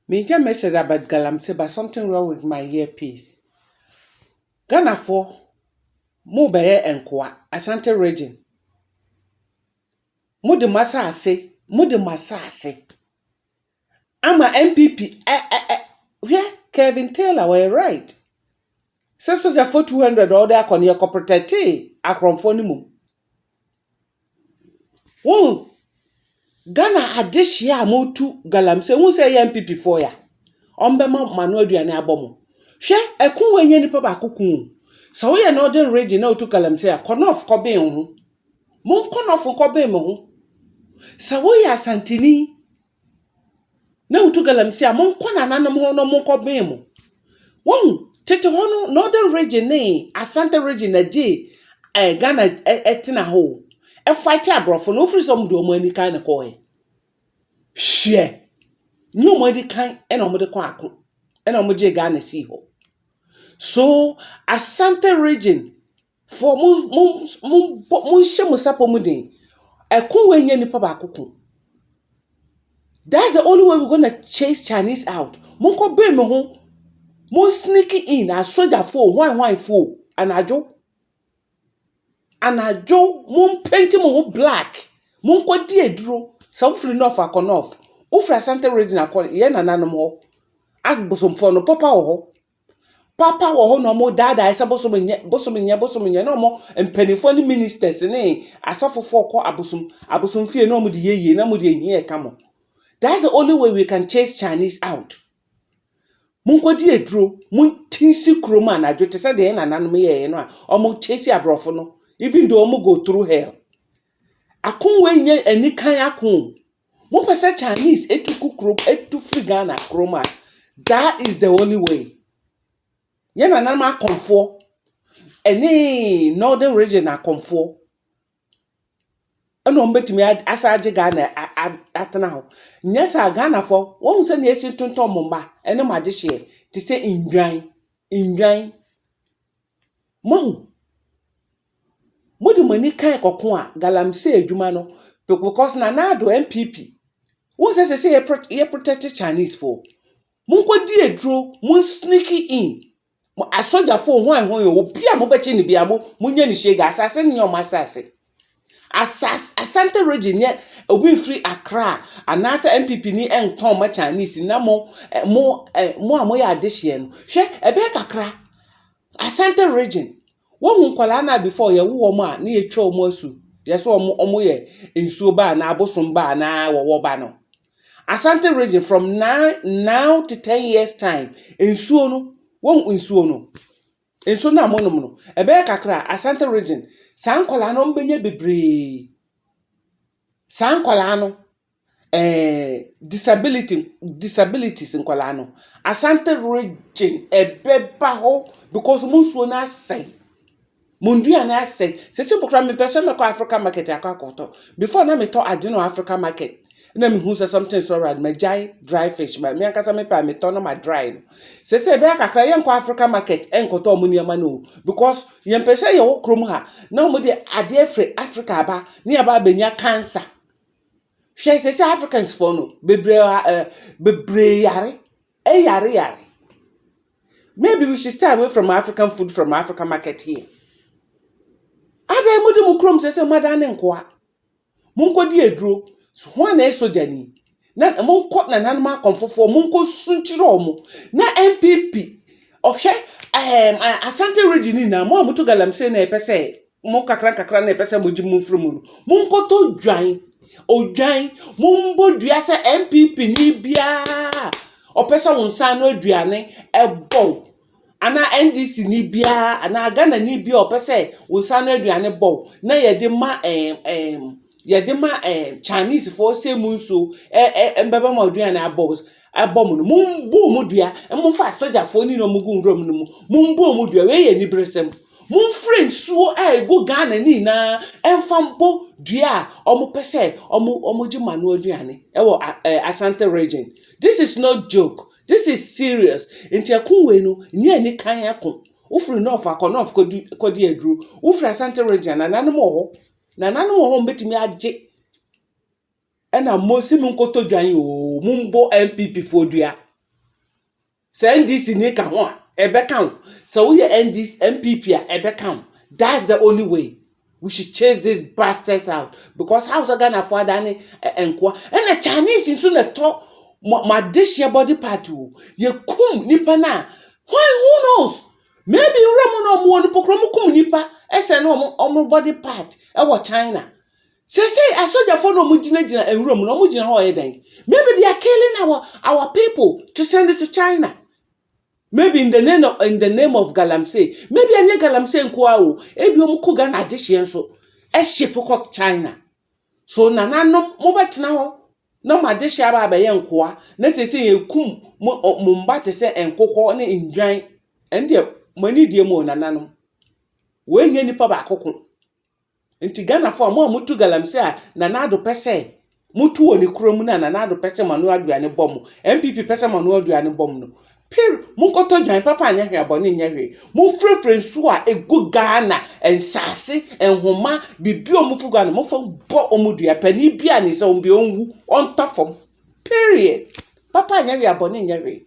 Major message about Galamsey, but something wrong with my earpiece. Ghana for Mobile and Kwa, Asante region. Mude Masase, Mude Masase. I'm a MPP. Yeah, Kevin Taylor were right. So the for 200 order on your corporate akron phonimu. Whoa, Ghana adishia motu Galamsey, who say MPP for ya. Ombema Manuel Duane abomo. Hwe ekun wenye nipa ba kokun. So we northern region na otu Galamsey konof kobe ho. Mon konof kobe me ho. So we asantini na otu Galamsey mon kona nanom ho no mon kobe mo. Won tete ho no northern region ne Asante region na di Ghana etina ho. E fight abrofo no free some do mo ani kan ne ko he. Hwe nyo mo di kan e na mo de ko akon. E na mo je Ghana si ho. So, Asante region, for mun shemu sapo mudin, wenye nipa ba kuku. That's the only way we're gonna chase Chinese out. Mun ko be me ho, mun sneak in as soldier fo, wine fo, anajo, mun paint mo ho black, mun ko di edro, some free north akonof. Ufra Asante region akon, ye na nanom ho, bosom fo no papa ho. Papa wo ho no mo dada esa bosomenye no mo empanifo ni ministers ni asofofo ko abosom fie no mo de yeye na mo de ehie ka mo. That's the only way we can chase Chinese out. Mun ko di eduro mun tinsi kroma na adwo te se de na nanom ye no a omo chase abrofo no even though omo go through hell. Akon wenye anikan akon. Mo pese Chinese etuku krom etu free Ghana kroma. That is the only way. Yena nanama konfo any northern region na konfo eno mbetimi asaje Ghana atena ho nyesa Ghana fo won se na esi tonton momba ene magehye ti se indwan mo modi mani kan kokon a Galamsey adwuma no because na do MPP won se ye protect Chinese for mun ko di edro mun sneak in asoja fo ho yo obi a mo bechi ni bia mo munya ni shega asase ni o masase Asante region ye obi free Accra anasa MPP ni enton ma Chinese na mo ya adehye no hwe ebe kakra Asante region wo hu nkwala na before ye wo mo a na ye twa mo asu ye so omo ye ensuo ba na abosom ba na wo ba no Asante region from now to 10 years time ensuo no won ensuo no ensuo na monom no ebe kakra Asante region sankola no mbenye bebre sankola no disabilities nkola no Asante region ebeba ho because munsuo na asai mundua na asai sese pokra me person me ko Africa market akakoto before na me to adeno Africa market na me hu say something so right my dry fish my me ankasa me pa me to no my dry say be akakra yen kwa Africa market enkoto omuniama no because yen pese ye wo krom ha na mo de ade afre Africa ba ne aba benya cancer hwe say Africans for no bebre yare maybe we should stay away from African food from Africa market here ade mo de mo krom say madane nkoa munko di edro so ho na esojani na monko na nanma konfofo monko sunchiro omo na MPP ohwe Asante region na mo amuto Galamsey na epese mo kakra na epese mo jimu from monko to odwan mombo dua se MPP ni bia opese wonsan no aduane ebo ana NDC ni bia ana Ghana ni bia opese wonsan no aduane bo na ye de ma Chinese for say munso mbeba ma odua na abom no mumbo mudua mumfa soja for ni no mugu nrom no mumbo mudua we ye ni bresem mum friend suo go Ghana ni na enfambo dua omo pese omo jima no aduane ewo Asante region. This is not joke, this is serious. Enti akunwe no ni ani kan akon ufri north akonof kodi edru ufri Asante region na nanom ho mbetimi age ena mo si mun koto dwan o mumbo MPP fodua Say NDC ni ka ho a ebe ka. So we NDC MPP a ebe ka. That's the only way. We should chase these bastards out because how's Ghana for Dani enkwa and the Chinese in soon talk my dish your body part you kum nipa na why who knows maybe Ramono mo ni pokromo kum nipa ese no omo body part e wo China say asoja for no mo gina enwuram no mo gina ho eden maybe they are killing our people to send it to China. Maybe in the name of Galamsey. Maybe anye Galamsey nkwa o. Ebi omuko Ghana adehye nso. E ship ko China. So nananom mo betina ho. No ma adehye aba abaye nkwa. Na sese yekum mo mba te se enkokọ ne indwan. Ende mani die mo nananom. We nye nipa ba akoko. Nti Ghana fo mo amutu Galamsey a nanado pese. Mutu woni kurom na nanado pese manu aduane bom. MPP pese manu aduane bom no. Pir munkoto jan papa anya hwe abone nya hwe mu frefre nsu a egu Ghana ensase enhoma bibi omufu Ghana mo fa bo omudua pani bia ni se ombi onwu ontofom period papa anya hwe abone nya hwe